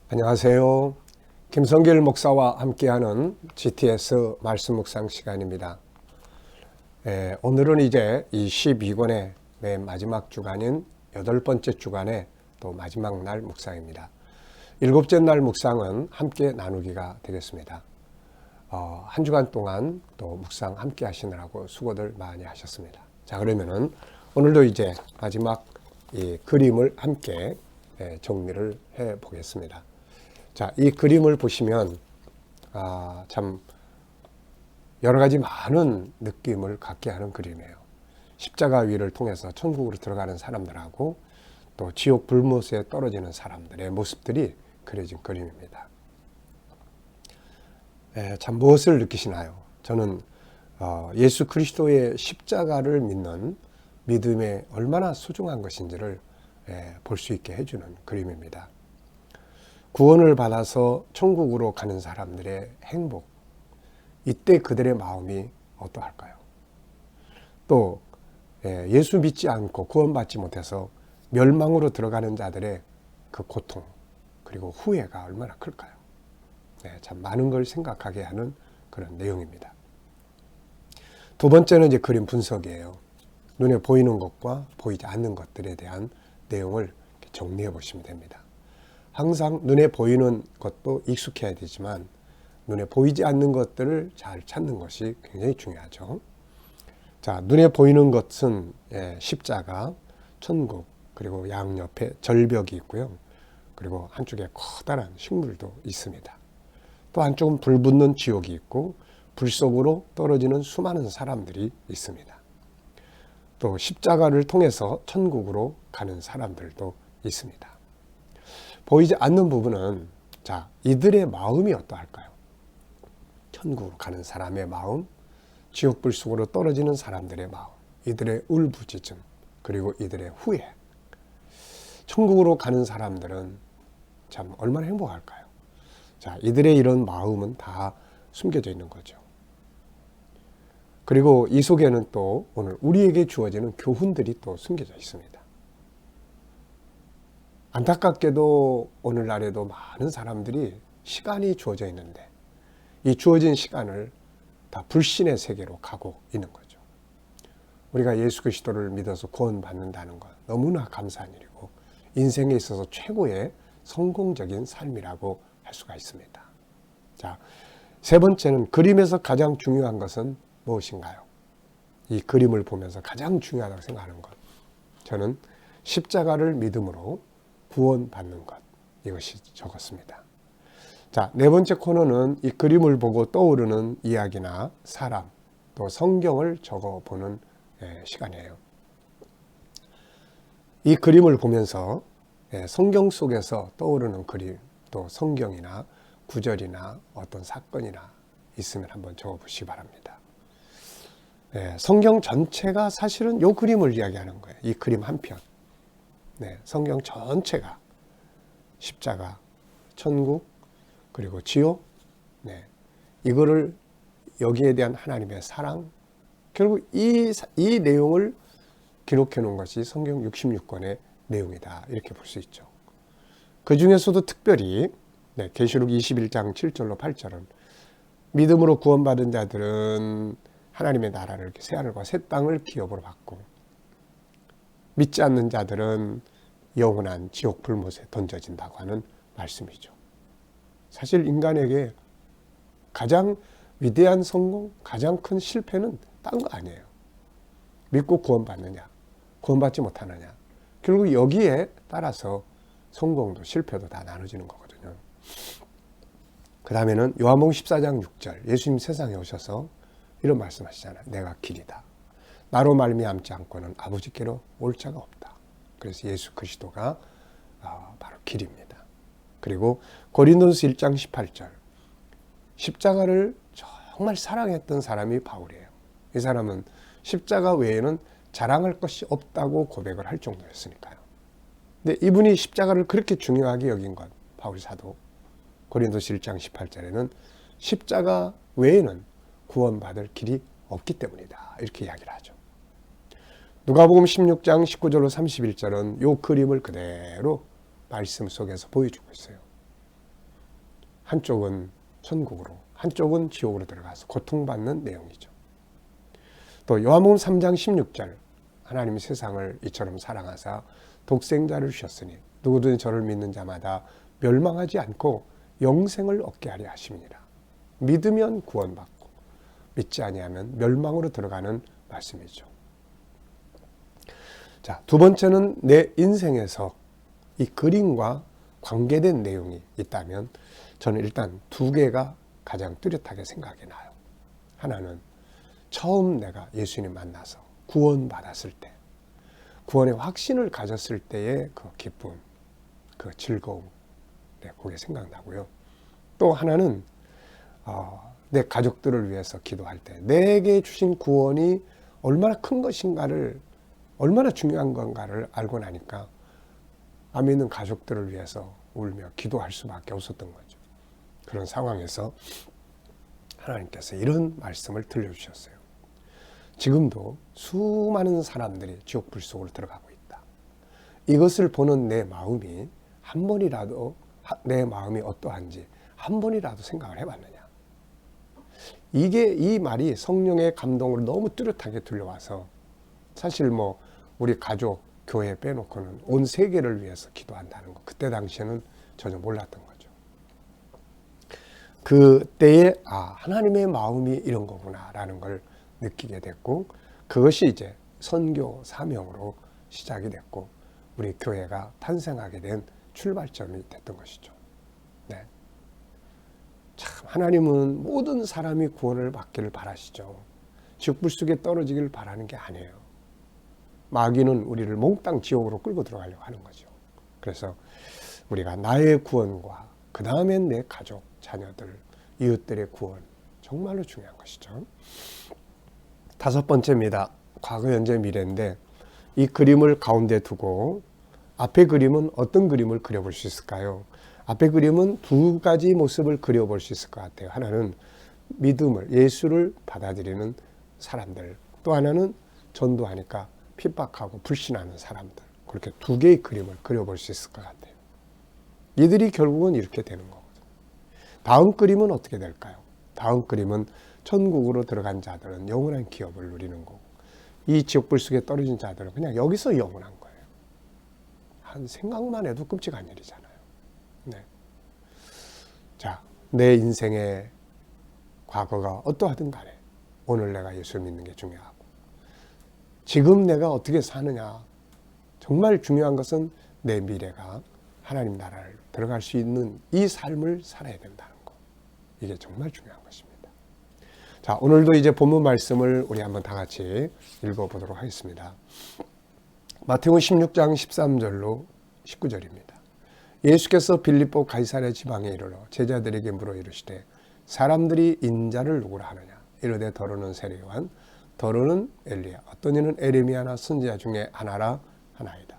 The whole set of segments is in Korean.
안녕하세요. 김성길 목사와 함께하는 GTS 말씀 묵상 시간입니다. 오늘은 이제 이 12권의 맨 마지막 주간인 8번째 주간의 또 마지막 날 묵상입니다. 7째 날 묵상은 함께 나누기가 되겠습니다. 한 주간 동안 또 묵상 함께 하시느라고 수고들 많이 하셨습니다. 자, 그러면은 오늘도 이제 마지막 이 그림을 함께 정리를 해 보겠습니다. 자, 이 그림을 보시면 참 여러 가지 많은 느낌을 갖게 하는 그림이에요. 십자가 위를 통해서 천국으로 들어가는 사람들하고 또 지옥 불못에 떨어지는 사람들의 모습들이 그려진 그림입니다. 참 무엇을 느끼시나요? 저는 예수 그리스도의 십자가를 믿는 믿음에 얼마나 소중한 것인지를 볼 수 있게 해주는 그림입니다. 구원을 받아서 천국으로 가는 사람들의 행복, 이때 그들의 마음이 어떠할까요? 또 예수 믿지 않고 구원받지 못해서 멸망으로 들어가는 자들의 그 고통, 그리고 후회가 얼마나 클까요? 참 많은 걸 생각하게 하는 그런 내용입니다. 두 번째는 이제 그림 분석이에요. 눈에 보이는 것과 보이지 않는 것들에 대한 내용을 정리해 보시면 됩니다. 항상 눈에 보이는 것도 익숙해야 되지만 눈에 보이지 않는 것들을 잘 찾는 것이 굉장히 중요하죠. 자, 눈에 보이는 것은 십자가, 천국, 그리고 양옆에 절벽이 있고요. 그리고 한쪽에 커다란 식물도 있습니다. 또 한쪽은 불붙는 지옥이 있고 불 속으로 떨어지는 수많은 사람들이 있습니다. 또 십자가를 통해서 천국으로 가는 사람들도 있습니다. 보이지 않는 부분은 자, 이들의 마음이 어떠할까요? 천국으로 가는 사람의 마음, 지옥불 속으로 떨어지는 사람들의 마음, 이들의 울부짖음, 그리고 이들의 후회. 천국으로 가는 사람들은 참 얼마나 행복할까요? 자, 이들의 이런 마음은 다 숨겨져 있는 거죠. 그리고 이 속에는 또 오늘 우리에게 주어지는 교훈들이 또 숨겨져 있습니다. 안타깝게도 오늘날에도 많은 사람들이 시간이 주어져 있는데 이 주어진 시간을 다 불신의 세계로 가고 있는 거죠. 우리가 예수 그리스도를 믿어서 구원받는다는 건 너무나 감사한 일이고 인생에 있어서 최고의 성공적인 삶이라고 할 수가 있습니다. 자, 세 번째는 그림에서 가장 중요한 것은 무엇인가요? 이 그림을 보면서 가장 중요하다고 생각하는 것. 저는 십자가를 믿음으로 구원받는 것, 이것이 적었습니다. 자, 네 번째 코너는 이 그림을 보고 떠오르는 이야기나 사람, 또 성경을 적어보는 시간이에요. 이 그림을 보면서 성경 속에서 떠오르는 그림, 또 성경이나 구절이나 어떤 사건이나 있으면 한번 적어보시기 바랍니다. 성경 전체가 사실은 이 그림을 이야기하는 거예요. 이 그림 한 편. 성경 전체가 십자가, 천국, 그리고 지옥, 이거를 여기에 대한 하나님의 사랑, 결국 이 내용을 기록해 놓은 것이 성경 66권의 내용이다. 이렇게 볼 수 있죠. 그 중에서도 특별히 계시록 21장 7절로 8절은 믿음으로 구원받은 자들은 하나님의 나라를 새하늘과 새 땅을 기업으로 받고 믿지 않는 자들은 영원한 지옥 불못에 던져진다고 하는 말씀이죠. 사실 인간에게 가장 위대한 성공, 가장 큰 실패는 딴 거 아니에요. 믿고 구원받느냐, 구원받지 못하느냐. 결국 여기에 따라서 성공도 실패도 다 나눠지는 거거든요. 그 다음에는 요한복음 14장 6절, 예수님 세상에 오셔서 이런 말씀하시잖아요. 내가 길이다. 나로 말미암지 않고는 아버지께로 올 자가 없다. 그래서 예수 그리스도가 바로 길입니다. 그리고 고린도서 1장 18절, 십자가를 정말 사랑했던 사람이 바울이에요. 이 사람은 십자가 외에는 자랑할 것이 없다고 고백을 할 정도였으니까요. 근데 이분이 십자가를 그렇게 중요하게 여긴 것, 바울 사도 고린도서 1장 18절에는 십자가 외에는 구원받을 길이 없기 때문이다. 이렇게 이야기를 하죠. 누가복음 16장 19절로 31절은 이 그림을 그대로 말씀 속에서 보여주고 있어요. 한쪽은 천국으로, 한쪽은 지옥으로 들어가서 고통받는 내용이죠. 또 요한복음 3장 16절, 하나님이 세상을 이처럼 사랑하사 독생자를 주셨으니 누구든 저를 믿는 자마다 멸망하지 않고 영생을 얻게 하려 하심이니라. 믿으면 구원받고 믿지 아니하면 멸망으로 들어가는 말씀이죠. 자, 두 번째는 내 인생에서 이 그림과 관계된 내용이 있다면 저는 일단 두 개가 가장 뚜렷하게 생각이 나요. 하나는 처음 내가 예수님 만나서 구원받았을 때, 구원의 확신을 가졌을 때의 그 기쁨, 그 즐거움, 그게 생각나고요. 또 하나는 내 가족들을 위해서 기도할 때 내게 주신 구원이 얼마나 큰 것인가를, 얼마나 중요한 건가를 알고 나니까 안 믿는 가족들을 위해서 울며 기도할 수밖에 없었던 거죠. 그런 상황에서 하나님께서 이런 말씀을 들려주셨어요. 지금도 수많은 사람들이 지옥 불 속으로 들어가고 있다. 이것을 보는 내 마음이 한 번이라도, 내 마음이 어떠한지 한 번이라도 생각을 해봤느냐. 이 말이 성령의 감동으로 너무 뚜렷하게 들려와서 사실 우리 가족, 교회 빼놓고는 온 세계를 위해서 기도한다는 거, 그때 당시에는 전혀 몰랐던 거죠. 그때에 하나님의 마음이 이런 거구나라는 걸 느끼게 됐고, 그것이 이제 선교 사명으로 시작이 됐고 우리 교회가 탄생하게 된 출발점이 됐던 것이죠. 네. 참 하나님은 모든 사람이 구원을 받기를 바라시죠. 지옥불 속에 떨어지기를 바라는 게 아니에요. 마귀는 우리를 몽땅 지옥으로 끌고 들어가려고 하는 거죠. 그래서 우리가 나의 구원과 그 다음엔 내 가족, 자녀들, 이웃들의 구원, 정말로 중요한 것이죠. 다섯 번째입니다. 과거, 현재, 미래인데 이 그림을 가운데 두고 앞에 그림은 어떤 그림을 그려볼 수 있을까요? 앞에 그림은 두 가지 모습을 그려볼 수 있을 것 같아요. 하나는 믿음을, 예수를 받아들이는 사람들, 또 하나는 전도하니까 핍박하고 불신하는 사람들, 그렇게 두 개의 그림을 그려볼 수 있을 것 같아요. 이들이 결국은 이렇게 되는 거거든요. 다음 그림은 어떻게 될까요? 다음 그림은 천국으로 들어간 자들은 영원한 기업을 누리는 거고, 이 지옥불 속에 떨어진 자들은 그냥 여기서 영원한 거예요. 한 생각만 해도 끔찍한 일이잖아요. 네. 자, 내 인생의 과거가 어떠하든 간에 오늘 내가 예수를 믿는 게 중요하고, 지금 내가 어떻게 사느냐, 정말 중요한 것은 내 미래가 하나님 나라를 들어갈 수 있는 이 삶을 살아야 된다는 거, 이게 정말 중요한 것입니다. 자, 오늘도 이제 본문 말씀을 우리 한번 다 같이 읽어보도록 하겠습니다. 마태복음 16장 13절로 19절입니다. 예수께서 빌립보 가이사랴 지방에 이르러 제자들에게 물어 이르시되 사람들이 인자를 누구라 하느냐. 이르되 더러는 세례 요한, 더러는 엘리야, 어떤 이는 에레미야나 선지자 중에 하나라 하나이다.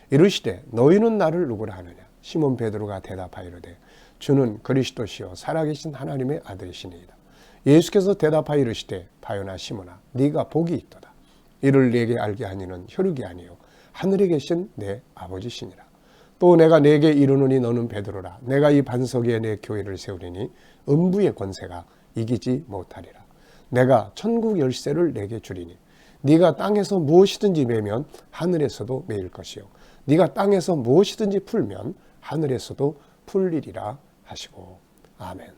이르시되 너희는 나를 누구라 하느냐. 시몬 베드로가 대답하여 이르되 주는 그리스도시요 살아계신 하나님의 아들이시니이다. 예수께서 대답하여 이르시되 바요나 시몬아 네가 복이 있도다. 이를 네게 알게 하니는 혈육이 아니요 하늘에 계신 내 아버지시니라. 또 내가 네게 이르노니 너는 베드로라. 내가 이 반석 위에 내 교회를 세우리니 음부의 권세가 이기지 못하리라. 내가 천국 열쇠를 네게 주리니 네가 땅에서 무엇이든지 매면 하늘에서도 매일 것이요 네가 땅에서 무엇이든지 풀면 하늘에서도 풀리리라 하시고. 아멘.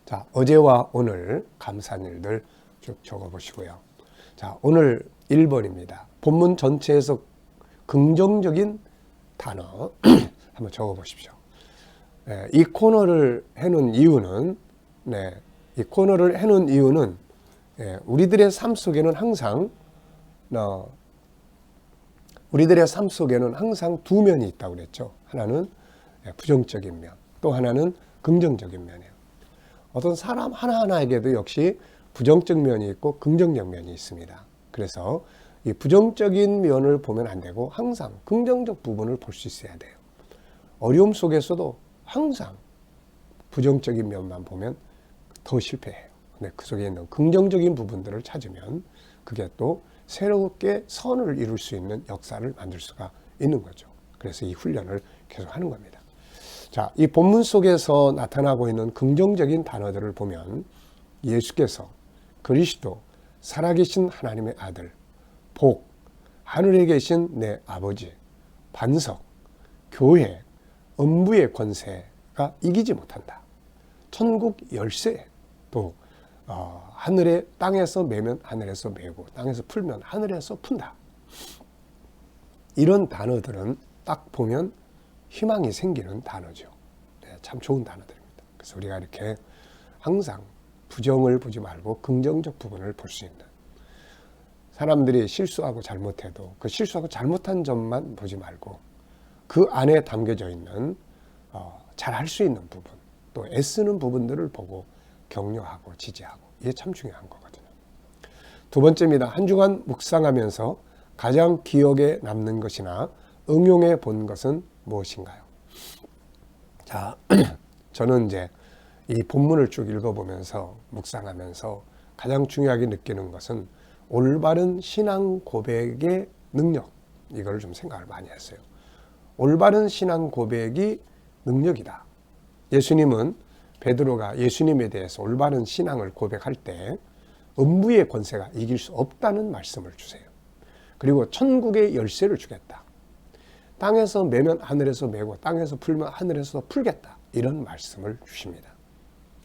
자, 어제와 오늘 감사한 일들 쭉 적어보시고요. 자, 오늘 1번입니다. 본문 전체에서 긍정적인 단어 한번 적어보십시오. 이 코너를 해놓은 이유는, 이 코너를 해놓은 이유는 우리들의 삶 속에는 항상 두 면이 있다고 그랬죠. 하나는 부정적인 면, 또 하나는 긍정적인 면이에요. 어떤 사람 하나하나에게도 역시 부정적 면이 있고 긍정적 면이 있습니다. 그래서 이 부정적인 면을 보면 안 되고 항상 긍정적 부분을 볼 수 있어야 돼요. 어려움 속에서도 항상 부정적인 면만 보면 더 실패해요. 근데 그 속에 있는 긍정적인 부분들을 찾으면 그게 또 새롭게 선을 이룰 수 있는 역사를 만들 수가 있는 거죠. 그래서 이 훈련을 계속 하는 겁니다. 자, 이 본문 속에서 나타나고 있는 긍정적인 단어들을 보면 예수께서, 그리스도, 살아계신 하나님의 아들, 복, 하늘에 계신 내 아버지, 반석, 교회, 음부의 권세가 이기지 못한다. 천국 열쇠, 또 하늘에, 땅에서 매면 하늘에서 매고 땅에서 풀면 하늘에서 푼다. 이런 단어들은 딱 보면 희망이 생기는 단어죠. 네, 참 좋은 단어들입니다. 그래서 우리가 이렇게 항상 부정을 보지 말고 긍정적 부분을 볼 수 있는, 사람들이 실수하고 잘못해도 그 실수하고 잘못한 점만 보지 말고 그 안에 담겨져 있는 잘할 수 있는 부분, 또 애쓰는 부분들을 보고 격려하고 지지하고, 이게 참 중요한 거거든요. 두 번째입니다. 한 주간 묵상하면서 가장 기억에 남는 것이나 응용해 본 것은 무엇인가요? 자, 저는 이제 이 본문을 쭉 읽어보면서 묵상하면서 가장 중요하게 느끼는 것은 올바른 신앙 고백의 능력, 이걸 좀 생각을 많이 했어요. 올바른 신앙 고백이 능력이다. 예수님은, 베드로가 예수님에 대해서 올바른 신앙을 고백할 때 음부의 권세가 이길 수 없다는 말씀을 주세요. 그리고 천국의 열쇠를 주겠다. 땅에서 매면 하늘에서 매고 땅에서 풀면 하늘에서 풀겠다. 이런 말씀을 주십니다.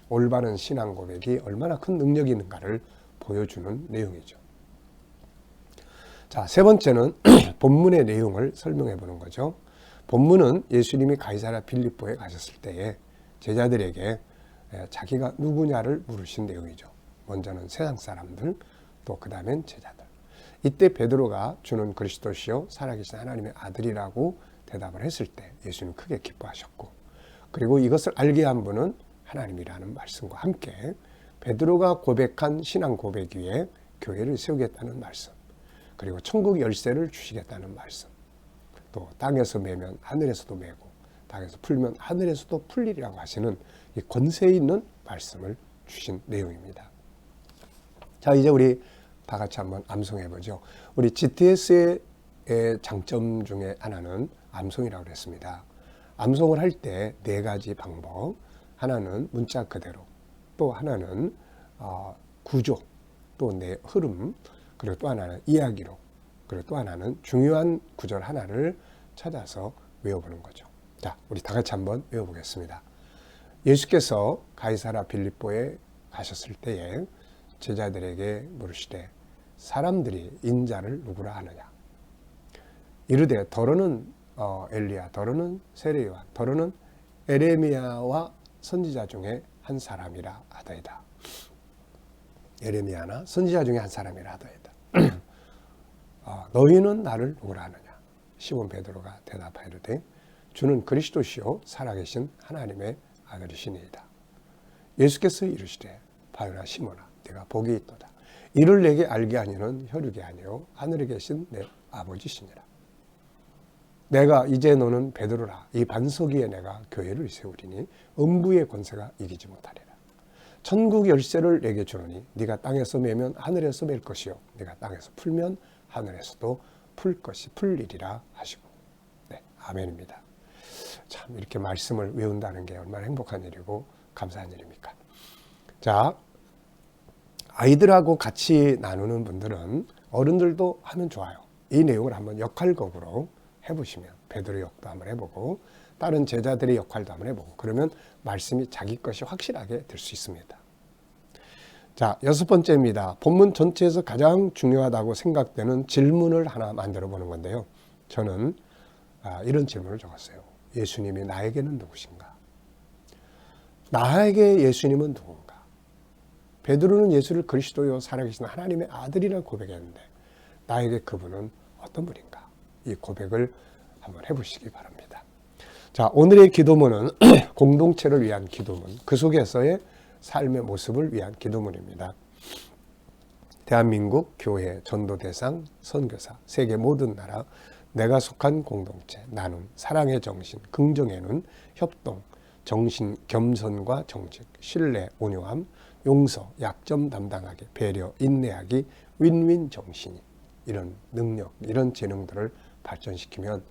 올바른 신앙 고백이 얼마나 큰 능력이 있는가를 보여주는 내용이죠. 자, 세 번째는 본문의 내용을 설명해 보는 거죠. 본문은 예수님이 가이사랴 빌립보에 가셨을 때에 제자들에게 자기가 누구냐를 물으신 내용이죠. 먼저는 세상 사람들, 또 그 다음엔 제자들. 이때 베드로가 주는 그리스도시요 살아계신 하나님의 아들이라고 대답을 했을 때 예수님 크게 기뻐하셨고, 그리고 이것을 알게 한 분은 하나님이라는 말씀과 함께 베드로가 고백한 신앙 고백 위에 교회를 세우겠다는 말씀, 그리고 천국 열쇠를 주시겠다는 말씀, 또 땅에서 매면 하늘에서도 매고 땅에서 풀면 하늘에서도 풀리리라고 하시는 이 권세 있는 말씀을 주신 내용입니다. 자, 이제 우리 다 같이 한번 암송해 보죠. 우리 GTS의 장점 중에 하나는 암송이라고 그랬습니다. 암송을 할 때 네 가지 방법, 하나는 문자 그대로, 또 하나는 구조, 또 내 흐름, 그리고 또 하나는 이야기로, 그리고 또 하나는 중요한 구절 하나를 찾아서 외워보는 거죠. 자, 우리 다 같이 한번 외워보겠습니다. 예수께서 가이사랴 빌립보에 가셨을 때에 제자들에게 물으시되 사람들이 인자를 누구라 하느냐. 이르되 더러는 엘리야, 더러는 세례요한, 더러는 에레미야와 선지자 중에 한 사람이라 하더이다. 에레미야나 선지자 중에 한 사람이라 하더이다. 너희는 나를 누구라 하느냐. 시몬 베드로가 대답하이르되 주는 그리스도시요 살아계신 하나님의 아들이시니이다. 예수께서 이르시되 바요나 시몬아 내가 복이 있도다. 이를 내게 알게 하니는 혈육이 아니요 하늘에 계신 내 아버지시니라. 내가 이제 너는 베드로라. 이 반석 위에 내가 교회를 세우리니 음부의 권세가 이기지 못하리라. 천국 열쇠를 내게 주노니 네가 땅에서 매면 하늘에서 맬 것이요 네가 땅에서 풀면 하늘에서도 풀 것이 풀리리라 하시고. 네, 아멘입니다. 참 이렇게 말씀을 외운다는 게 얼마나 행복한 일이고 감사한 일입니까? 자, 아이들하고 같이 나누는 분들은 어른들도 하면 좋아요. 이 내용을 한번 역할극으로 해보시면 베드로 역도 한번 해보고 다른 제자들의 역할도 한번 해보고 그러면 말씀이 자기 것이 확실하게 될 수 있습니다. 자, 여섯 번째입니다. 본문 전체에서 가장 중요하다고 생각되는 질문을 하나 만들어 보는 건데요. 저는 이런 질문을 적었어요. 예수님이 나에게는 누구신가? 나에게 예수님은 누군가? 베드로는 예수를 그리스도요 살아계신 하나님의 아들이라고 고백했는데 나에게 그분은 어떤 분인가? 이 고백을 한번 해보시기 바랍니다. 자, 오늘의 기도문은 공동체를 위한 기도문, 그 속에서의 삶의 모습을 위한 기도문입니다. 대한민국 교회 전도대상 선교사 세계 모든 나라 내가 속한 공동체 나눔 사랑의 정신 긍정의 눈 협동 정신 겸손과 정직 신뢰 온유함 용서 약점 담당하기 배려 인내하기 윈윈 정신이 이런 능력 이런 재능들을 발전시키면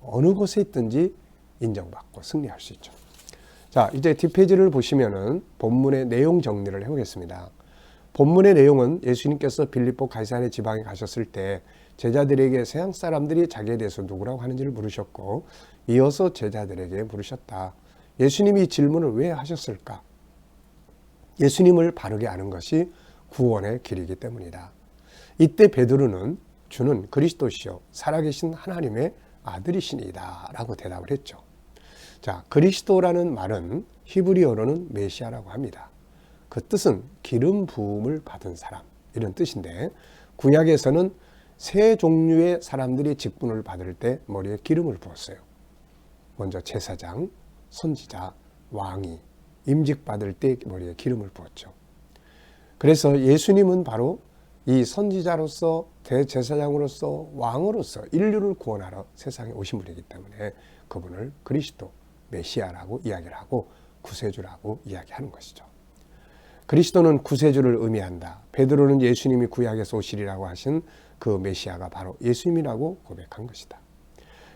어느 곳에 있든지 인정받고 승리할 수 있죠. 자, 이제 뒷페이지를 보시면은 본문의 내용 정리를 해보겠습니다. 본문의 내용은 예수님께서 빌립보 가이사랴 지방에 가셨을 때 제자들에게 서양 사람들이 자기에 대해서 누구라고 하는지를 물으셨고, 이어서 제자들에게 물으셨다. 예수님이 이 질문을 왜 하셨을까? 예수님을 바르게 아는 것이 구원의 길이기 때문이다. 이때 베드로는 주는 그리스도시요 살아계신 하나님의 아들이시니이다 라고 대답을 했죠. 자, 그리스도라는 말은 히브리어로는 메시아라고 합니다. 그 뜻은 기름 부음을 받은 사람, 이런 뜻인데, 구약에서는 세 종류의 사람들이 직분을 받을 때 머리에 기름을 부었어요. 먼저 제사장, 선지자, 왕이 임직받을 때 머리에 기름을 부었죠. 그래서 예수님은 바로 이 선지자로서, 대제사장으로서, 왕으로서 인류를 구원하러 세상에 오신 분이기 때문에 그분을 그리스도, 메시아라고 이야기를 하고 구세주라고 이야기하는 것이죠. 그리스도는 구세주를 의미한다. 베드로는 예수님이 구약에서 오시리라고 하신 그 메시아가 바로 예수님이라고 고백한 것이다.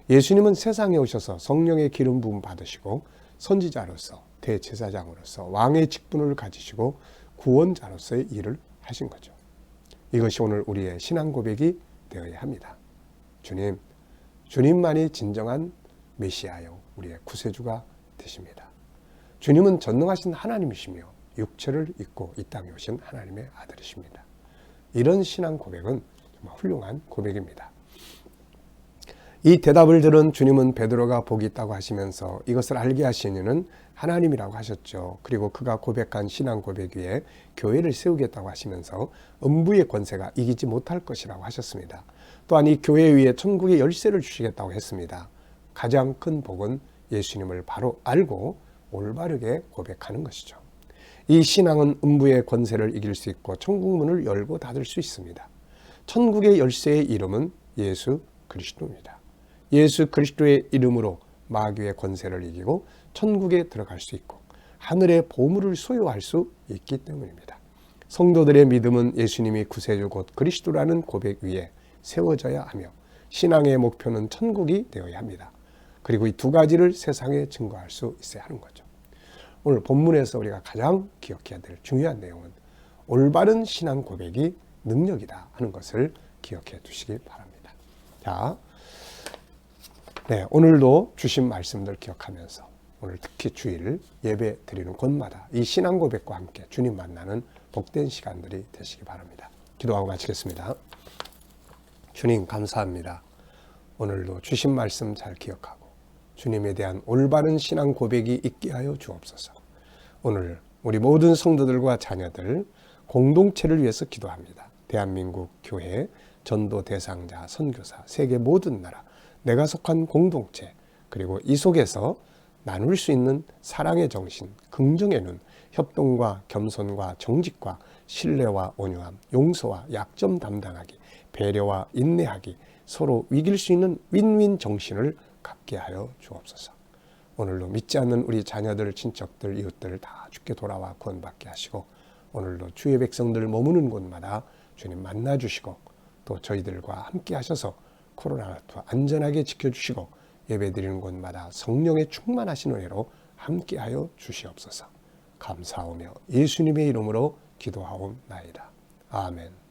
예수님은 세상에 오셔서 성령의 기름 부음 받으시고 선지자로서, 대제사장으로서 왕의 직분을 가지시고 구원자로서의 일을 하신 거죠. 이것이 오늘 우리의 신앙 고백이 되어야 합니다. 주님, 주님만이 진정한 메시아요, 우리의 구세주가 되십니다. 주님은 전능하신 하나님이시며 육체를 입고 이 땅에 오신 하나님의 아들이십니다. 이런 신앙 고백은 정말 훌륭한 고백입니다. 이 대답을 들은 주님은 베드로가 복이 있다고 하시면서 이것을 알게 하신 이는 하나님이라고 하셨죠. 그리고 그가 고백한 신앙 고백 위에 교회를 세우겠다고 하시면서 음부의 권세가 이기지 못할 것이라고 하셨습니다. 또한 이 교회 위에 천국의 열쇠를 주시겠다고 했습니다. 가장 큰 복은 예수님을 바로 알고 올바르게 고백하는 것이죠. 이 신앙은 음부의 권세를 이길 수 있고 천국 문을 열고 닫을 수 있습니다. 천국의 열쇠의 이름은 예수 그리스도입니다. 예수 그리스도의 이름으로 마귀의 권세를 이기고 천국에 들어갈 수 있고 하늘의 보물을 소유할 수 있기 때문입니다. 성도들의 믿음은 예수님이 구세주 곧 그리스도라는 고백 위에 세워져야 하며 신앙의 목표는 천국이 되어야 합니다. 그리고 이 두 가지를 세상에 증거할 수 있어야 하는 거죠. 오늘 본문에서 우리가 가장 기억해야 될 중요한 내용은 올바른 신앙 고백이 능력이다 하는 것을 기억해 두시기 바랍니다. 자, 네, 오늘도 주신 말씀들 기억하면서 오늘 특히 주일 예배 드리는 곳마다 이 신앙 고백과 함께 주님 만나는 복된 시간들이 되시기 바랍니다. 기도하고 마치겠습니다. 주님 감사합니다. 오늘도 주신 말씀 잘 기억하고 주님에 대한 올바른 신앙 고백이 있게 하여 주옵소서. 오늘 우리 모든 성도들과 자녀들 공동체를 위해서 기도합니다. 대한민국 교회, 전도 대상자, 선교사, 세계 모든 나라, 내가 속한 공동체, 그리고 이 속에서 나눌 수 있는 사랑의 정신, 긍정의 눈, 협동과 겸손과 정직과 신뢰와 온유함, 용서와 약점 담당하기, 배려와 인내하기, 서로 이길 수 있는 윈윈 정신을 갖게 하여 주옵소서. 오늘도 믿지 않는 우리 자녀들, 친척들, 이웃들 다 주께 돌아와 구원받게 하시고 오늘도 주의 백성들 머무는 곳마다 주님 만나주시고 또 저희들과 함께 하셔서 코로나19 안전하게 지켜주시고 예배드리는 곳마다 성령의 충만하신 은혜로 함께하여 주시옵소서. 감사하며 예수님의 이름으로 기도하옵나이다. 아멘.